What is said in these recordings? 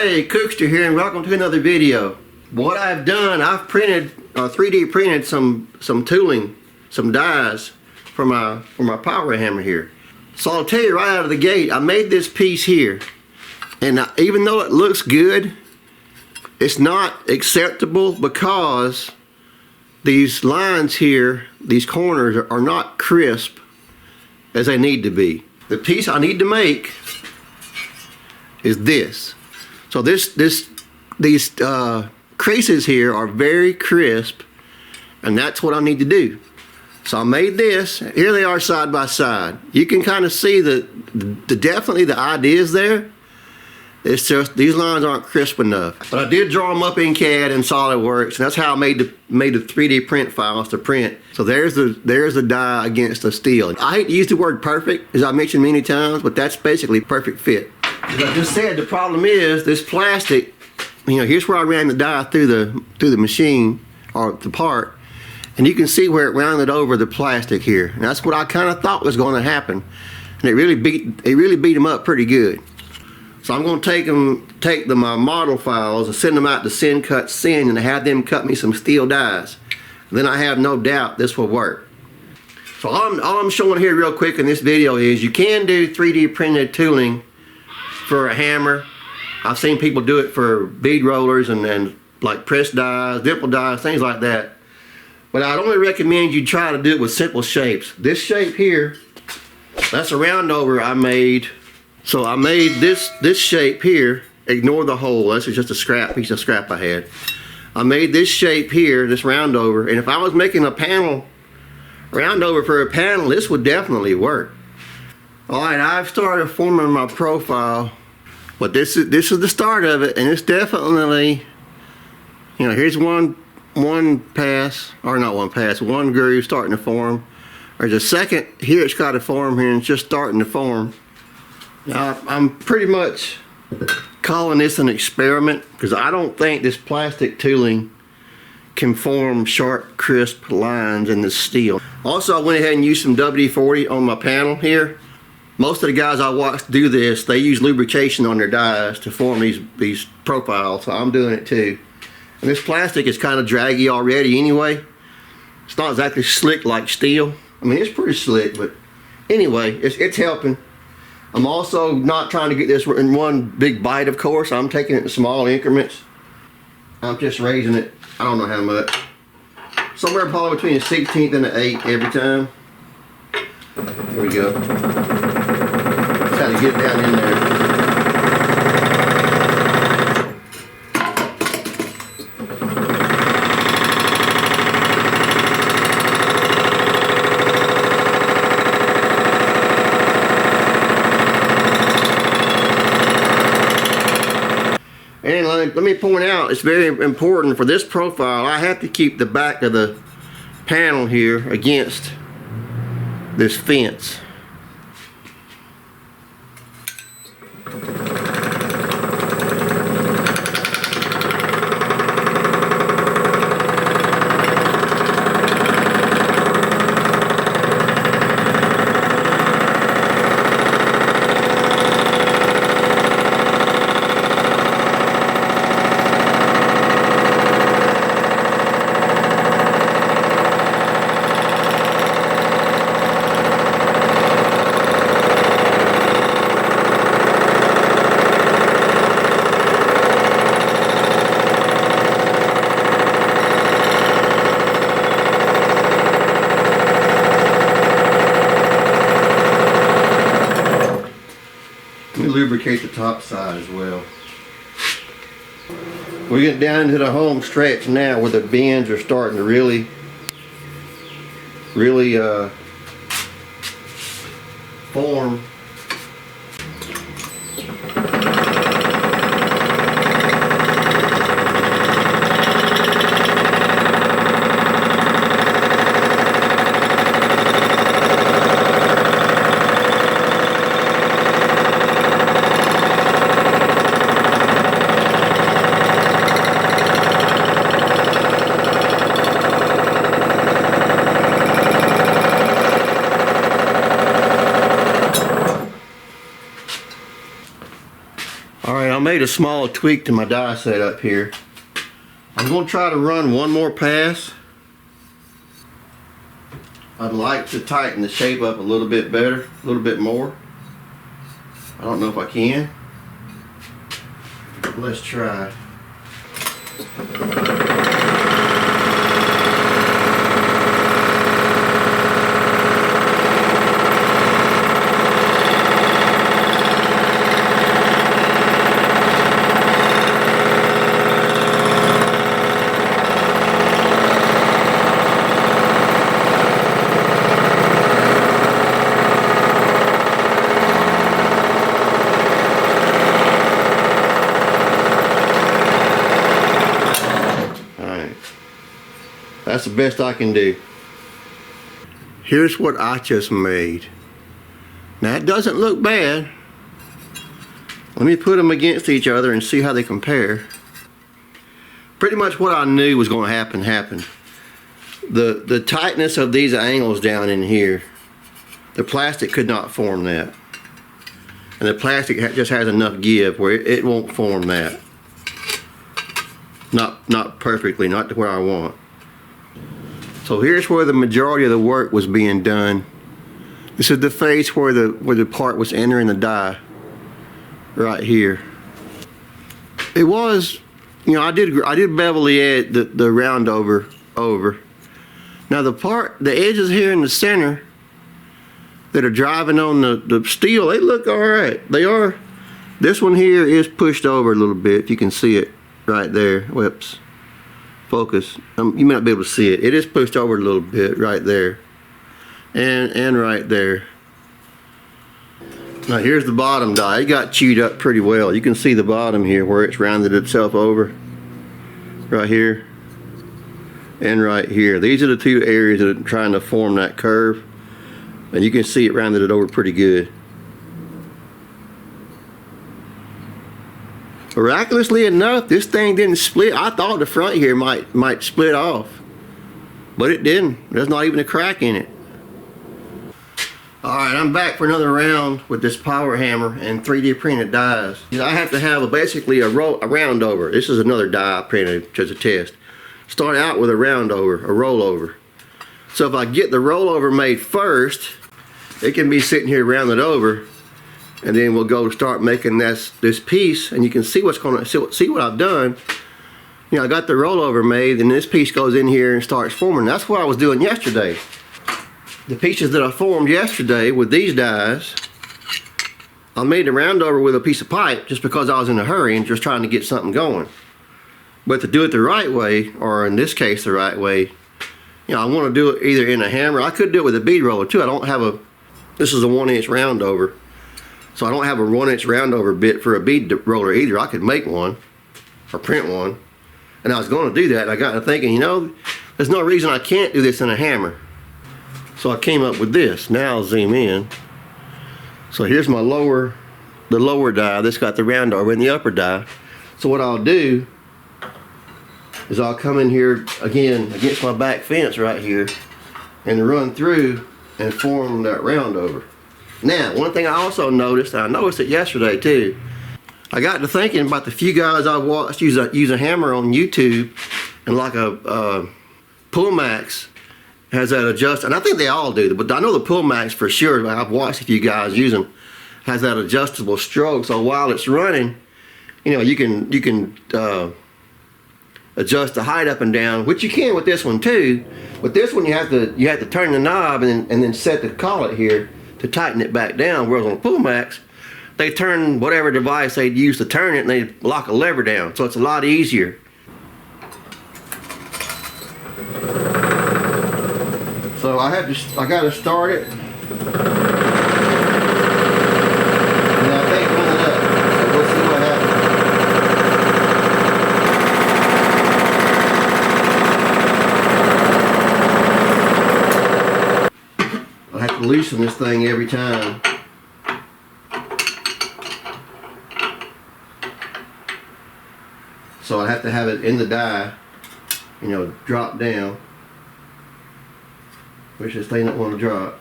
Hey, Cookster here, and welcome to another video. What I've done, I've printed, 3D printed some tooling, some dies for my power hammer here. So I'll tell you right out of the gate, I made this piece here, and even though it looks good, it's not acceptable because these lines here, these corners are not crisp as they need to be. The piece I need to make is this. So these creases here are very crisp, and that's what I need to do. So I made this. Here they are side by side. You can kind of see definitely the ideas there. It's just these lines aren't crisp enough. But I did draw them up in CAD and SolidWorks, and that's how I made the 3D print files to print. So there's the die against the steel. I hate to use the word perfect, as I mentioned many times, but that's basically perfect fit. As I just said, the problem is this plastic. You know, here's where I ran the die through the machine or the part, and you can see where it rounded over the plastic here. And that's what I kind of thought was going to happen, and it really beat them up pretty good. So I'm going to take my model files and send them out to SendCut and have them cut me some steel dies. And then I have no doubt this will work. So all I'm showing here real quick in this video is you can do 3D printed tooling for a hammer. I've seen people do it for bead rollers and like press dies, dimple dies, things like that. But I'd only recommend you try to do it with simple shapes. This shape here, that's a round over I made. So I made this shape here. Ignore the hole. This is just a piece of scrap I had. I made this shape here, this round over, and if I was making a panel, round over for a panel, this would definitely work. Alright, I've started forming my profile, but this is the start of it, and it's definitely, you know, here's one pass, or not one pass, one groove starting to form. There's a second here, it's got to form here, and it's just starting to form. Now, I'm pretty much calling this an experiment because I don't think this plastic tooling can form sharp, crisp lines in the steel. Also, I went ahead and used some WD-40 on my panel here. Most of the guys I watched do this, they use lubrication on their dies to form these profiles, so I'm doing it too. And this plastic is kind of draggy already anyway. It's not exactly slick like steel. I mean, it's pretty slick, but anyway, it's helping. I'm also not trying to get this in one big bite, of course. I'm taking it in small increments. I'm just raising it, I don't know how much. Somewhere probably between a 16th and an 8th every time. There we go. Just had to get down in there. And let me point out, it's very important for this profile, I have to keep the back of the panel here against this fence. Lubricate the top side as well. We're getting down to the home stretch now where the bends are starting to really form. made a small tweak to my die setup here. I'm going to try to run one more pass. I'd like to tighten the shape up a little bit better, a little bit more. I don't know if I can. Let's try. That's the best I can do. Here's what I just made. Now it doesn't look bad. Let me put them against each other and see how they compare. Pretty much what I knew was going to happen happened. The tightness of these angles down in here, the plastic could not form that. And the plastic just has enough give where it won't form that. Not perfectly, not to where I want. So here's where the majority of the work was being done. This is the face where the part was entering the die, right here. It was, you know, I did bevel the edge, the round over. Now the edges here in the center that are driving on the steel, they look all right. They are. This one here is pushed over a little bit. If you can see it right there. Whoops. Focus. You may not be able to see it. It is pushed over a little bit right there, and right there. Now here's the bottom die. It got chewed up pretty well. You can see the bottom here where it's rounded itself over. Right here and right here. These are the two areas that are trying to form that curve, and you can see it rounded it over pretty good. Miraculously enough, this thing didn't split. I thought the front here might split off, but it didn't. There's not even a crack in it. Alright, I'm back for another round with this power hammer and 3D printed dies. I have to have basically a round over. This is another die I printed as a test. Start out with a round over, a rollover. So if I get the rollover made first, it can be sitting here rounded over, and then we'll go start making this piece, and you can see see what I've done. You know, I got the rollover made, and this piece goes in here and starts forming. That's what I was doing yesterday. The pieces that I formed yesterday with these dies, I made a round over with a piece of pipe just because I was in a hurry and just trying to get something going. But to do it the right way, or in this case the right way, you know, I want to do it either in a hammer. I could do it with a bead roller too. I don't have this is a 1-inch round over. So I don't have a 1-inch round over bit for a bead roller either. I could make one or print one. And I was going to do that, and I got to thinking, you know, there's no reason I can't do this in a hammer. So I came up with this. Now I'll zoom in. So here's my the lower die that's got the round over, and the upper die. So what I'll do is I'll come in here again against my back fence right here and run through and form that round over. Now, one thing I also noticed, and I noticed it yesterday too, I got to thinking about the few guys I watched use a hammer on YouTube, and like a Pullmax has that adjust, and I think they all do, but I know the Pullmax for sure, I've watched a few guys use them, has that adjustable stroke, so while it's running, you know, you can adjust the height up and down, which you can with this one too, but this one you have to turn the knob and then set the collet here to tighten it back down, whereas on the Pullmax, they turn whatever device they use to turn it and they lock a lever down, so it's a lot easier. So I got to start it. And I think run it up. So we'll see what happens. I have to loosen this thing every time. So I have to have it in the die, you know, drop down, which this thing don't want to drop.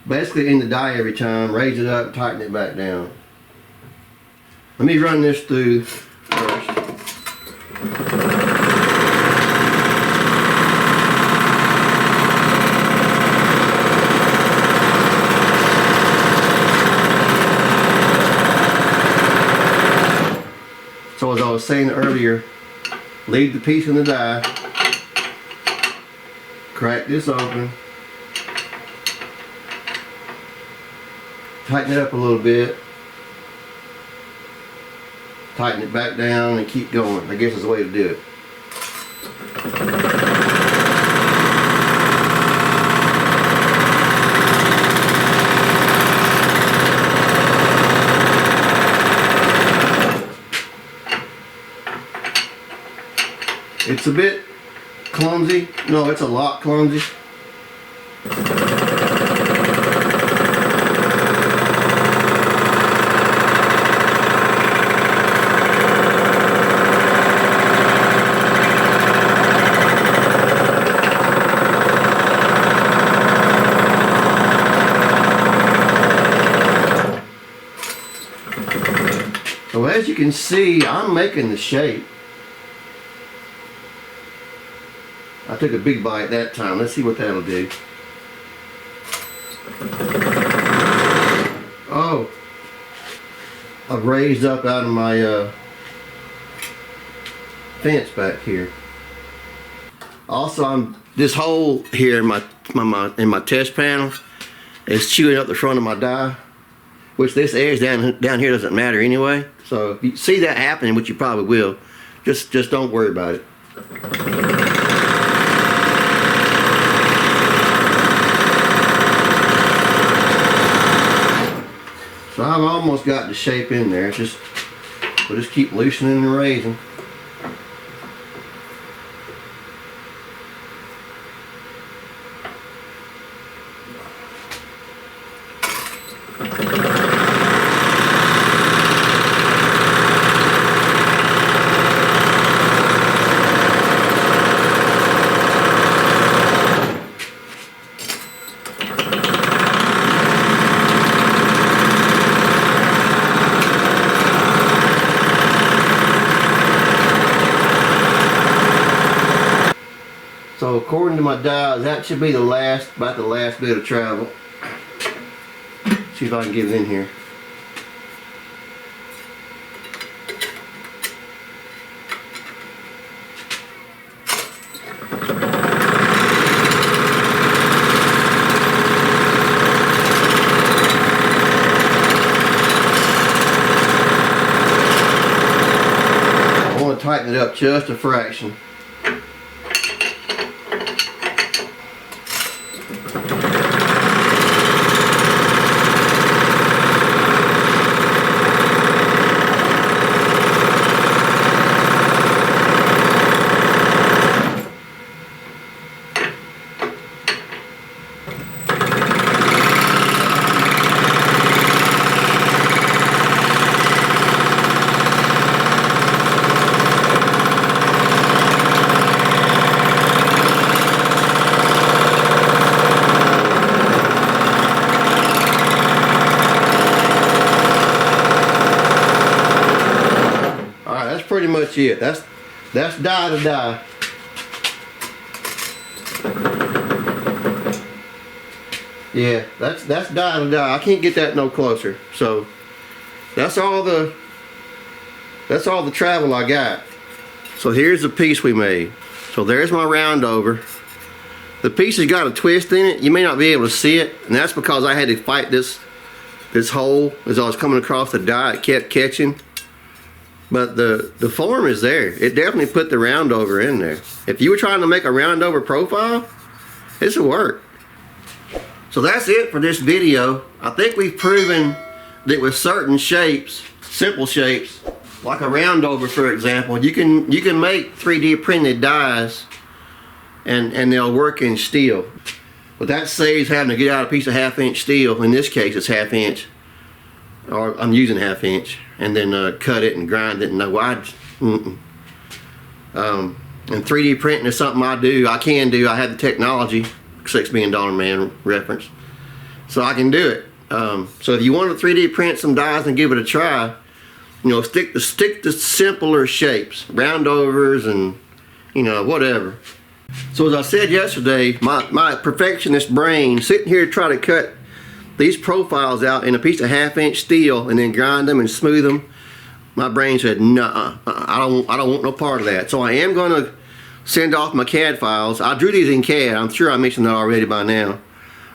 Basically in the die every time, raise it up, tighten it back down. Let me run this through first. So as I was saying earlier, leave the piece in the die, crack this open, tighten it up a little bit, tighten it back down and keep going. I guess is the way to do it. It's a bit clumsy. No, it's a lot clumsy. So as you can see, I'm making the shape. I took a big bite that time. Let's see what that'll do. Oh, I've raised up out of my fence back here. Also, this hole here in my test panel is chewing up the front of my die, which this edge down here doesn't matter anyway. So if you see that happening, which you probably will, just don't worry about it. So I've almost got the shape in there. We'll just keep loosening and raising. So according to my dial, that should be about the last bit of travel. See if I can get it in here. I want to tighten it up just a fraction. Pretty much it. That's die to die. Yeah, that's die to die. I can't get that no closer. So that's all the travel I got. So here's the piece we made. So there's my round over. The piece has got a twist in it. You may not be able to see it, and that's because I had to fight this hole as I was coming across the die. It kept catching. But the form is there. It definitely put the round over in there. If you were trying to make a round over profile, this will work. So that's it for this video. I think we've proven that with certain shapes, simple shapes, like a round over for example, you can make 3D printed dies and they'll work in steel. But that saves having to get out a piece of 1/2 inch steel. In this case it's 1/2 inch. Or I'm using 1/2 inch, and then cut it and grind it. And no, and 3D printing is something I can do. I have the technology, $6 million man reference, so I can do it. So if you want to 3D print some dies and give it a try, You know, stick to simpler shapes, roundovers and, you know, whatever. So as I said yesterday, my perfectionist brain sitting here trying to cut these profiles out in a piece of 1/2-inch steel and then grind them and smooth them. My brain said, "Nuh-uh, I don't want no part of that." So I am going to send off my CAD files. I drew these in CAD. I'm sure I mentioned that already by now.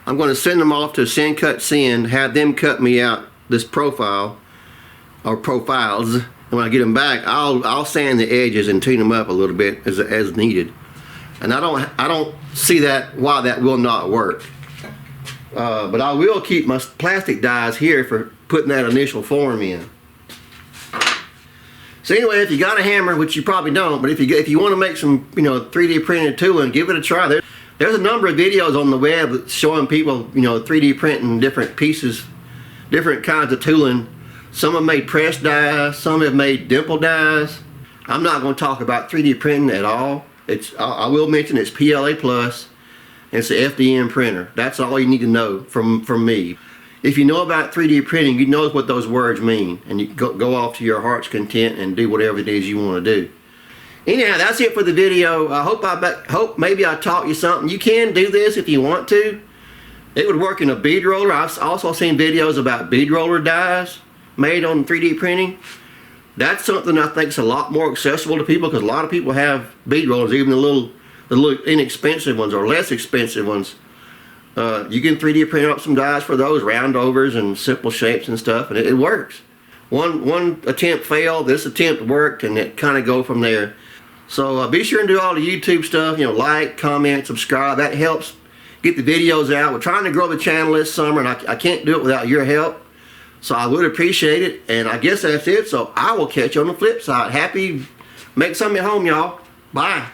I'm going to send them off to Send Cut Send, have them cut me out this profile or profiles. And when I get them back, I'll sand the edges and tune them up a little bit as needed. And I don't see why that will not work. But I will keep my plastic dies here for putting that initial form in. So anyway, if you got a hammer, which you probably don't, but if you want to make some, you know, 3D printed tooling, give it a try. There's a number of videos on the web showing people, you know, 3D printing different pieces, different kinds of tooling. Some have made pressed dies, some have made dimple dies. I'm not going to talk about 3D printing at all. I will mention it's PLA plus. It's an FDM printer. That's all you need to know from me. If you know about 3D printing, you know what those words mean, and you go off to your heart's content and do whatever it is you want to do. Anyhow, that's it for the video. I hope maybe I taught you something. You can do this if you want to. It would work in a bead roller. I've also seen videos about bead roller dies made on 3D printing. That's something I think is a lot more accessible to people, because a lot of people have bead rollers, even the little inexpensive ones or less expensive ones. You can 3D print up some dies for those, roundovers and simple shapes and stuff, and it works. One attempt failed, this attempt worked, and it kind of go from there. So be sure and do all the YouTube stuff, you know, like, comment, subscribe. That helps get the videos out. We're trying to grow the channel this summer, and I can't do it without your help. So I would appreciate it, and I guess that's it. So I will catch you on the flip side. Make something at home, y'all. Bye.